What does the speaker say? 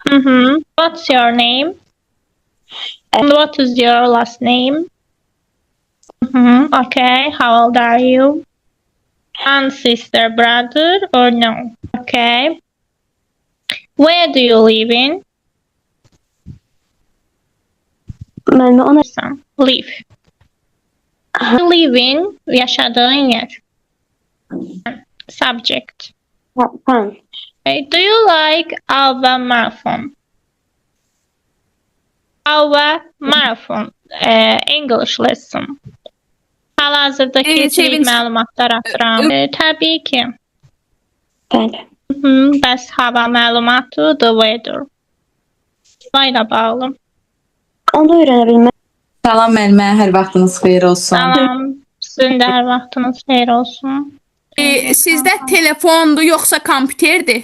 What's your name? And what is your last name? Okay. How old are you? Aunt, sister, brother, or no? Okay. Where do you live in? Müəllimə ona Live. Live in, yaşadığın yer. Subject. fun. Okay. Do you like Alva Marathon? Alva Marathon. English lesson. Hal-hazırda keçirik Sevinç. məlumatlar atıram. Təbii ki. Bəli. Bəs hava məlumatı, the weather. Bayla bağlı. Onu da öyrənə bilmək. Salam müəllimə, hər vaxtınız xeyir olsun. Salam. Sizin də hər vaxtınız xeyir olsun. Sizdə telefondur yoxsa kompüterdir?